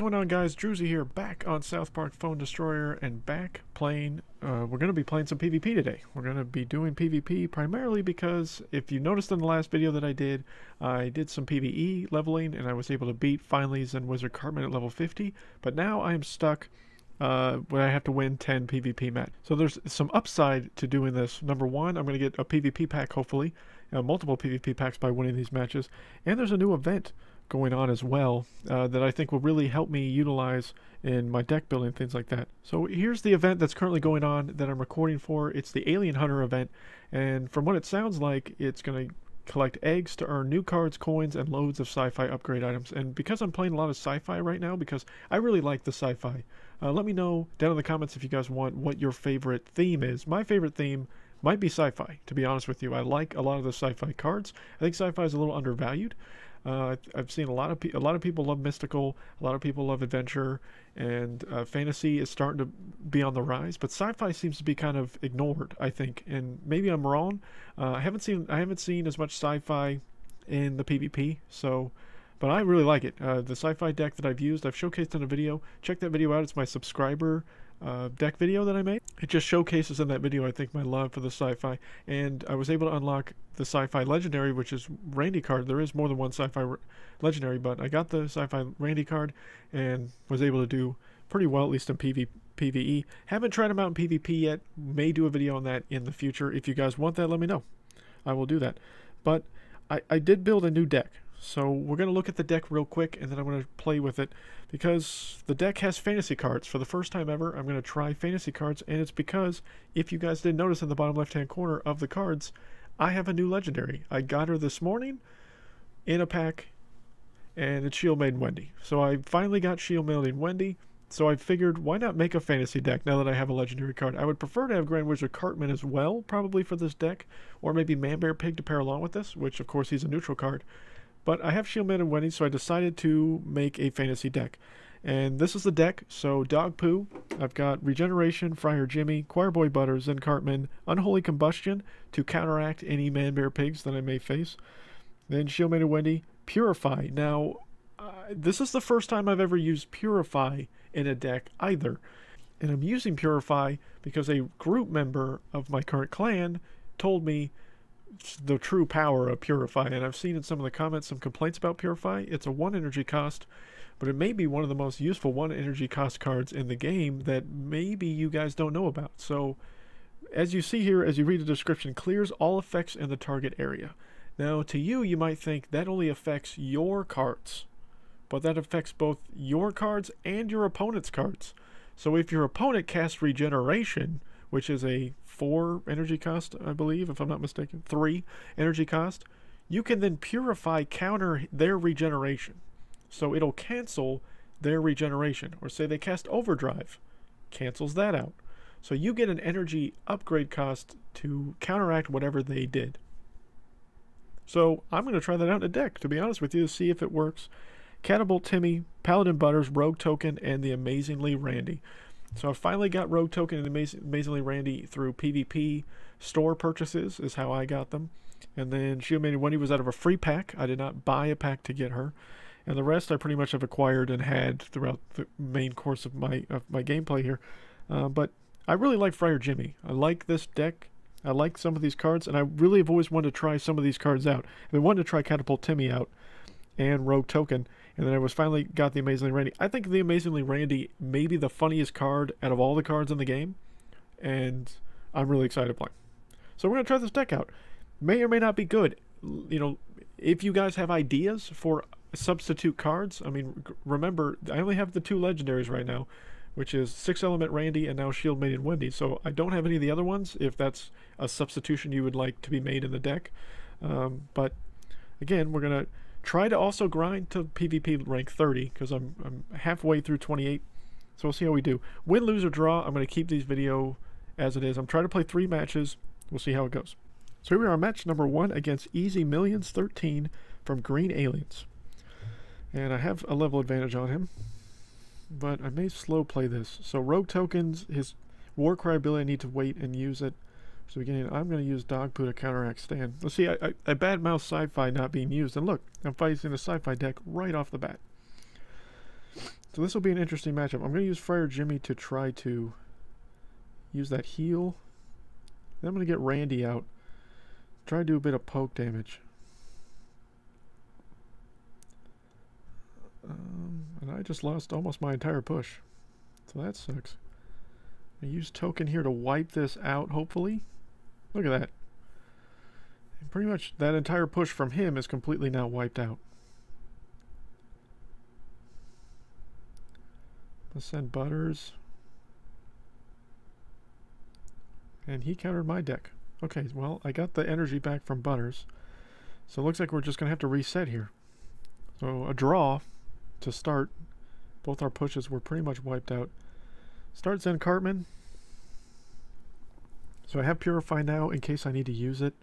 going on, guys? Druzy here, back on South Park Phone Destroyer, and back playing, we're going to be playing some PvP today. We're going to be doing PvP primarily because, if you noticed in the last video that I did some PvE leveling, and I was able to beat, finally, Zen Wizard Cartman at level 50, but now I am stuck when I have to win 10 PvP matches. So there's some upside to doing this. Number one, I'm going to get a PvP pack, hopefully, multiple PvP packs by winning these matches, and there's a new event going on as well that I think will really help me utilize in my deck building, things like that. So here's the event that's currently going on that I'm recording for. It's the Alien Hunter event, and from what it sounds like, it's going to collect eggs to earn new cards, coins, and loads of sci-fi upgrade items. And because I'm playing a lot of sci-fi right now, because I really like the sci-fi, let me know down in the comments if you guys want what your favorite theme is. My favorite theme might be sci-fi, to be honest with you. I like a lot of the sci-fi cards. I think sci-fi is a little undervalued. I've seen a lot of people love mystical, a lot of people love adventure, and fantasy is starting to be on the rise. But sci-fi seems to be kind of ignored, I think, and maybe I'm wrong. I haven't seen as much sci-fi in the PvP, so, but I really like it. The sci-fi deck that I've used, I've showcased in a video. Check that video out. It's my subscriber deck video that I made. It just showcases in that video, I think, my love for the sci-fi, and I was able to unlock the sci-fi legendary, which is Randy card. There is more than one sci-fi legendary, but I got the sci-fi Randy card and was able to do pretty well, at least in PvE. Haven't tried them out in PvP yet. May do a video on that in the future. If you guys want that, let me know. I will do that. But I did build a new deck. So we're going to look at the deck real quick, and then I'm going to play with it, because the deck has fantasy cards. For the first time ever, I'm going to try fantasy cards, and it's because, if you guys didn't notice in the bottom left-hand corner of the cards, I have a new legendary. I got her this morning in a pack, and it's Shield Maiden Wendy. So I finally got Shield Maiden Wendy, so I figured, why not make a fantasy deck now that I have a legendary card? I would prefer to have Grand Wizard Cartman as well, probably for this deck, or maybe Man-Bear Pig to pair along with this, which, of course, he's a neutral card. But I have Shield Maiden Wendy, so I decided to make a fantasy deck. And this is the deck. So Dog Poo, I've got Regeneration, Friar Jimmy, Choir Boy Butter, Zen Cartman, Unholy Combustion to counteract any Man-Bear Pigs that I may face. Then Shield Maiden Wendy, Purify. Now, this is the first time I've ever used Purify in a deck either. And I'm using Purify because a group member of my current clan told me the true power of Purify, and I've seen in some of the comments some complaints about Purify. It's a 1 energy cost, but it may be one of the most useful 1 energy cost cards in the game that maybe you guys don't know about. So as you see here, as you read the description, clears all effects in the target area. Now to you, you might think that only affects your cards, but that affects both your cards and your opponent's cards. So if your opponent casts Regeneration, which is a 4 energy cost, I believe, if I'm not mistaken, 3 energy cost, you can then Purify counter their regeneration. So it'll cancel their regeneration. Or say they cast Overdrive, cancels that out. So you get an energy upgrade cost to counteract whatever they did. So I'm going to try that out in a deck, to be honest with you, to see if it works. Catapult Timmy, Paladin Butters, Rogue Token, and the Amazingly Randy. So I finally got Rogue Token and Amazingly Randy through PvP store purchases, is how I got them. And then Shield Maiden Wendy was out of a free pack. I did not buy a pack to get her. And the rest I pretty much have acquired and had throughout the main course of my gameplay here. But I really like Friar Jimmy. I like this deck. I like some of these cards, and I really have always wanted to try some of these cards out. I've been wanting to try Catapult Timmy out and Rogue Token. And then I finally got the Amazingly Randy. I think the Amazingly Randy may be the funniest card out of all the cards in the game. And I'm really excited to play. So we're going to try this deck out. May or may not be good. You know, if you guys have ideas for substitute cards. I mean, remember, I only have the 2 legendaries right now, which is 6 Element Randy and now Shield Maiden Wendy. So I don't have any of the other ones, if that's a substitution you would like to be made in the deck. But again, we're going to try to also grind to PvP rank 30, because I'm halfway through 28. So we'll see how we do. Win, lose, or draw, I'm going to keep these video as it is. I'm trying to play 3 matches. We'll see how it goes. So here we are, match number 1 against Easy Millions 13 from Green Aliens. And I have a level advantage on him, but I may slow play this. So Rogue Tokens, his Warcry ability, I need to wait and use it. So beginning, I'm going to use Dog Poo to counteract Stan. Let's see, I badmouth sci-fi not being used. And look, I'm fighting a sci-fi deck right off the bat. So this will be an interesting matchup. I'm going to use Friar Jimmy to try to use that heal. Then I'm going to get Randy out. Try to do a bit of poke damage. And I just lost almost my entire push. So that sucks. I use token here to wipe this out, hopefully. Look at that. And pretty much that entire push from him is completely now wiped out. Let's send Butters. And he countered my deck. Okay, well, I got the energy back from Butters. So it looks like we're just going to have to reset here. So a draw to start. Both our pushes were pretty much wiped out. Start Zen Cartman. So I have Purify now in case I need to use it.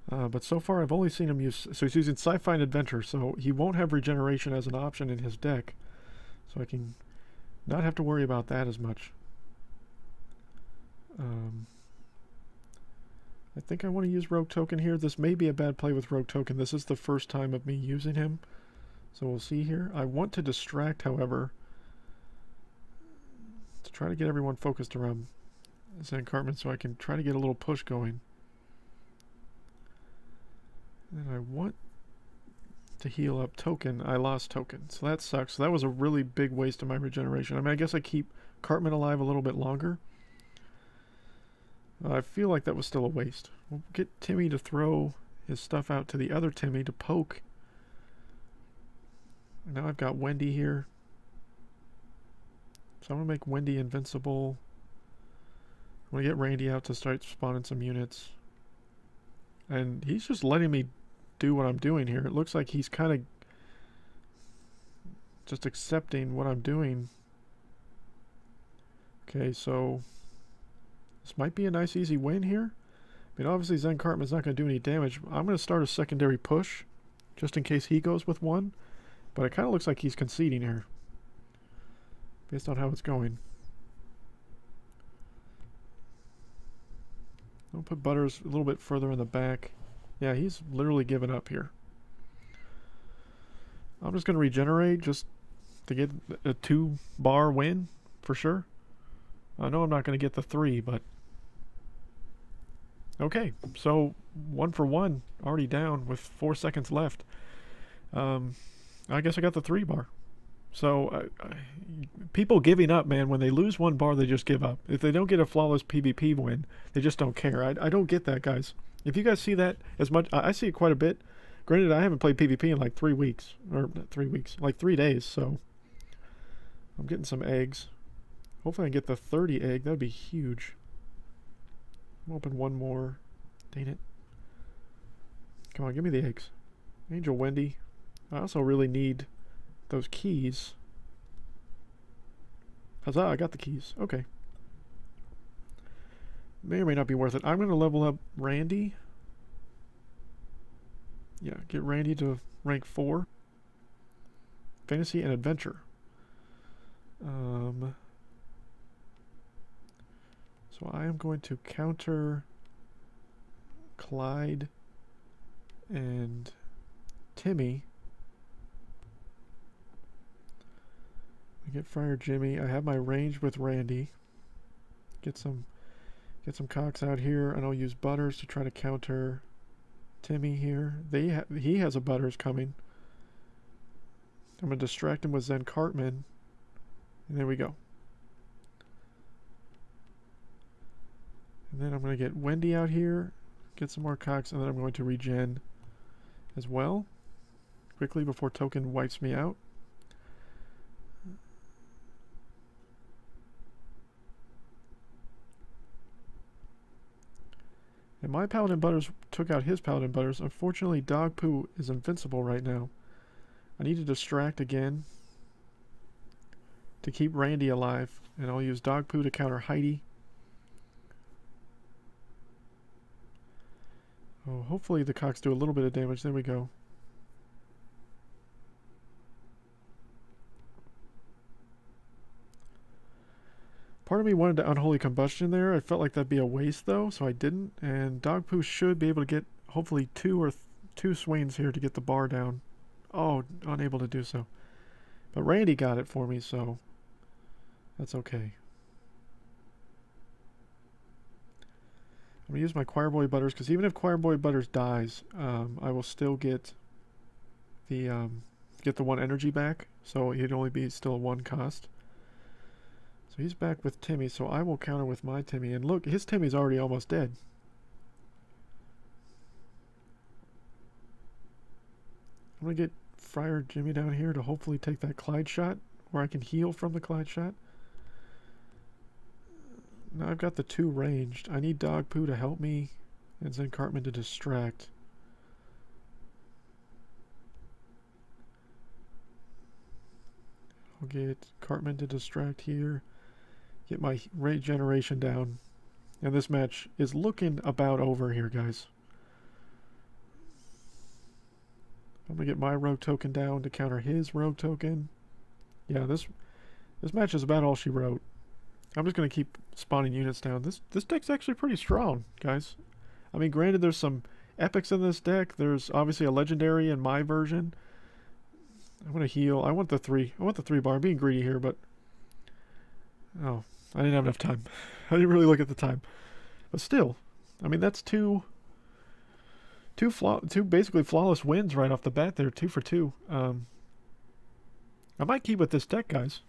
But so far I've only seen him use... So he's using Sci-Fi and Adventure, so he won't have regeneration as an option in his deck. So I can not have to worry about that as much. I think I want to use Rogue Token here. This may be a bad play with Rogue Token. This is the first time of me using him. So we'll see here. I want to distract, however, to try to get everyone focused around Zen Cartman so I can try to get a little push going. And I want to heal up Token. I lost Token, so that sucks. So that was a really big waste of my regeneration. I mean, I guess I keep Cartman alive a little bit longer. I feel like that was still a waste. We'll get Timmy to throw his stuff out to the other Timmy to poke. And now I've got Wendy here. So I'm going to make Wendy invincible. I'm going to get Randy out to start spawning some units. And he's just letting me do what I'm doing here. It looks like he's kind of just accepting what I'm doing. Okay, so this might be a nice easy win here. I mean, obviously Zen Cartman's not going to do any damage. I'm going to start a secondary push just in case he goes with one. But it kind of looks like he's conceding here based on how it's going. I'll put Butters a little bit further in the back. Yeah, he's literally given up here. I'm just going to regenerate just to get a 2-bar win for sure. I know I'm not going to get the 3, but okay. So 1 for 1, already down with 4 seconds left. I guess I got the 3-bar. So people giving up, man, when they lose 1 bar, they just give up. If they don't get a flawless PvP win, they just don't care. I don't get that, guys. If you guys see that as much, I see it quite a bit. Granted, I haven't played PvP in like 3 weeks, or not 3 weeks, like 3 days. So I'm getting some eggs. Hopefully I can get the 30 egg. That'd be huge. I'm open 1 more. Dang it. Come on, give me the eggs. Angel Wendy. I also really need those keys. Huzzah, I got the keys. Okay. May or may not be worth it. I'm going to level up Randy. Yeah, get Randy to rank 4. Fantasy and Adventure. So I am going to counter Clyde and Timmy. I get Friar Jimmy. I have my range with Randy. Get some cocks out here, and I'll use Butters to try to counter Timmy here. He has a Butters coming. I'm gonna distract him with Zen Cartman, and there we go. And then I'm gonna get Wendy out here, get some more cocks, and then I'm going to regen as well quickly before Token wipes me out. And my Paladin Butters took out his Paladin Butters. Unfortunately, Dog Poo is invincible right now. I need to distract again to keep Randy alive. And I'll use Dog Poo to counter Heidi. Oh, hopefully the cocks do a little bit of damage. There we go. Part of me wanted to Unholy Combustion there. I felt like that'd be a waste though, so I didn't. And Dog Poo should be able to get hopefully two swings here to get the bar down. Oh, unable to do so. But Randy got it for me, so that's okay. I'm going to use my Choir Boy Butters, because even if Choir Boy Butters dies, I will still get the 1 energy back, so he'd only be still a 1 cost. So he's back with Timmy, so I will counter with my Timmy. And look, his Timmy's already almost dead. I'm going to get Friar Jimmy down here to hopefully take that Clyde shot, where I can heal from the Clyde shot. Now I've got the 2 ranged. I need Dog Poo to help me, and Zen Cartman to distract. I'll get Cartman to distract here. Get my regeneration down. And this match is looking about over here, guys. I'm going to get my rogue token down to counter his rogue token. Yeah, this match is about all she wrote. I'm just going to keep spawning units down. This deck's actually pretty strong, guys. I mean, granted, there's some epics in this deck. There's obviously a legendary in my version. I'm going to heal. I want the 3. I want the 3 bar. I'm being greedy here, but... Oh, I didn't have enough time. I didn't really look at the time. But still, I mean, that's two basically flawless wins right off the bat there. 2 for 2. I might keep with this deck, guys.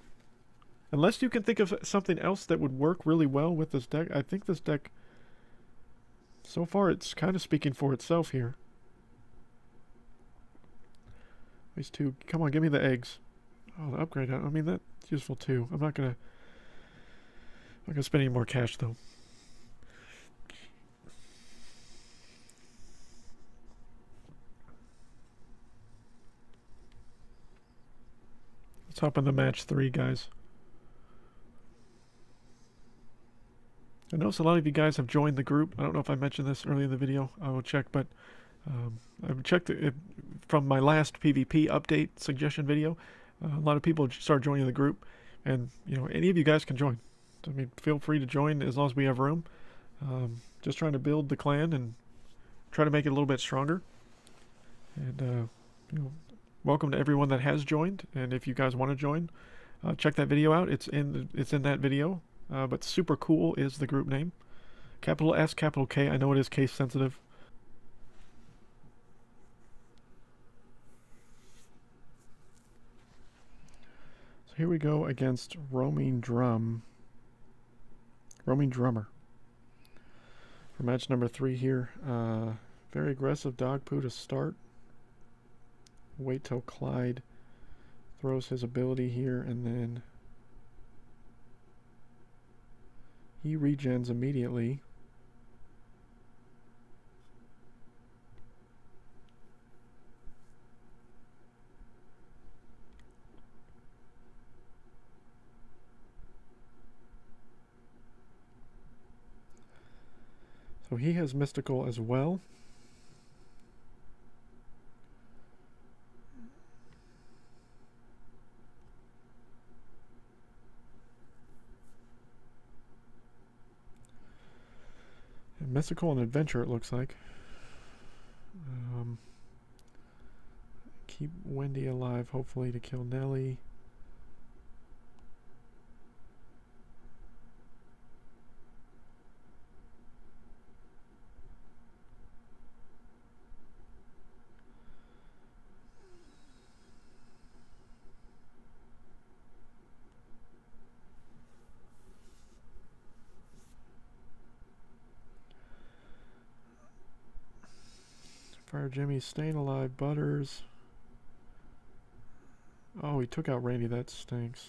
Unless you can think of something else that would work really well with this deck. I think this deck, so far, it's kind of speaking for itself here. These 2, come on, give me the eggs. Oh, the upgrade, I mean, that's useful too. I'm not gonna spend any more cash though. Let's hop into match 3, guys. I notice a lot of you guys have joined the group. I don't know if I mentioned this earlier in the video. I will check, but I've checked it from my last PvP update suggestion video. A lot of people start joining the group, and you know, any of you guys can join. I mean, feel free to join as long as we have room. Just trying to build the clan and try to make it a little bit stronger. And you know, welcome to everyone that has joined. And if you guys want to join, check that video out. It's in that video. But Super Cool is the group name. Capital S, capital K. I know it is case sensitive. So here we go against Roaming Drummer. For match number 3 here. Very aggressive Dog Poo to start. Wait till Clyde throws his ability here, and then he regens immediately. So he has Mystical as well. Mystical and Adventure, it looks like. Keep Wendy alive, hopefully, to kill Nelly. Friar Jimmy staying alive. Butters. Oh, he took out Randy. That stinks.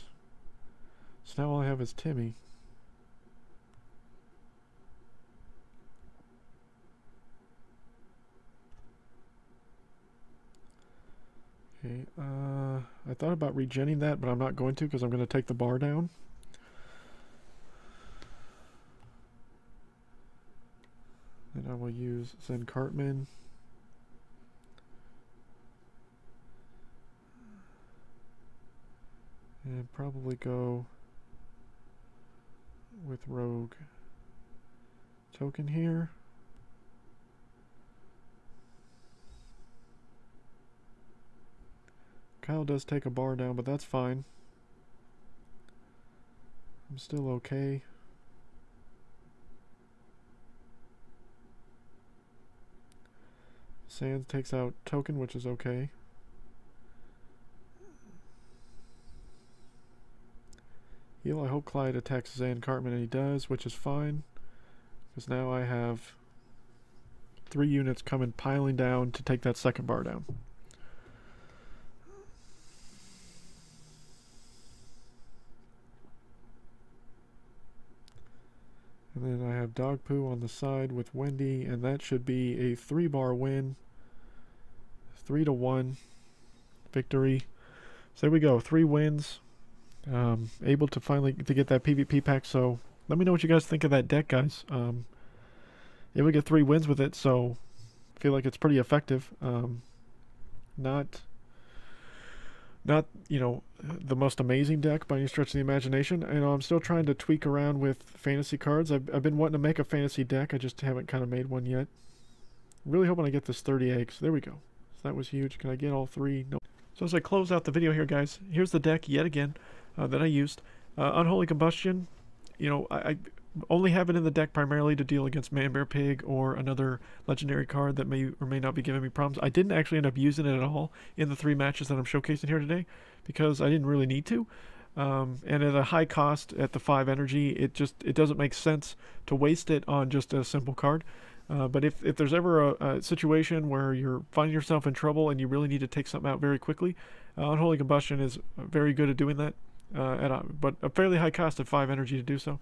So now all I have is Timmy. Okay, I thought about regenning that, but I'm not going to because I'm going to take the bar down. Then I will use Zen Cartman. And probably go with Rogue Token here. Kyle does take a bar down, but that's fine. I'm still okay. Sands takes out Token, which is okay. Heal, I hope Clyde attacks Zan Cartman, and he does, which is fine. Because now I have 3 units coming piling down to take that second bar down. And then I have Dog Poo on the side with Wendy, and that should be a 3-bar win. 3-1 victory. So there we go, 3 wins. Able to finally to get that PvP pack. So let me know what you guys think of that deck, guys. Able to get 3 wins with it, so I feel like it's pretty effective. Not you know, the most amazing deck by any stretch of the imagination. You know, I'm still trying to tweak around with fantasy cards. I've been wanting to make a fantasy deck. I just haven't kind of made one yet. Really hoping I get this 30 eggs. There we go. So that was huge. Can I get all 3? No. So as I close out the video here, guys, here's the deck yet again that I used. Unholy Combustion. You know, I only have it in the deck primarily to deal against Man-Bear Pig or another legendary card that may or may not be giving me problems. I didn't actually end up using it at all in the 3 matches that I'm showcasing here today because I didn't really need to. And at a high cost at the 5 energy, it doesn't make sense to waste it on just a simple card. But if there's ever a situation where you're finding yourself in trouble and you really need to take something out very quickly, Unholy Combustion is very good at doing that, but a fairly high cost at 5 energy to do so.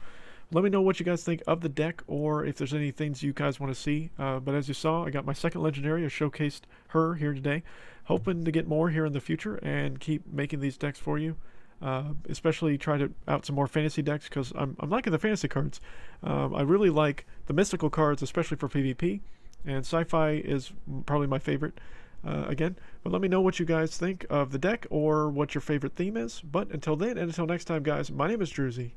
Let me know what you guys think of the deck, or if there's any things you guys want to see. But as you saw, I got my second legendary. I showcased her here today. Hoping to get more here in the future and keep making these decks for you. Especially try to out some more fantasy decks, because I'm liking the fantasy cards. I really like the mystical cards, especially for PvP. And sci-fi is probably my favorite again. But let me know what you guys think of the deck or what your favorite theme is. But until then, and until next time, guys, my name is Druzy.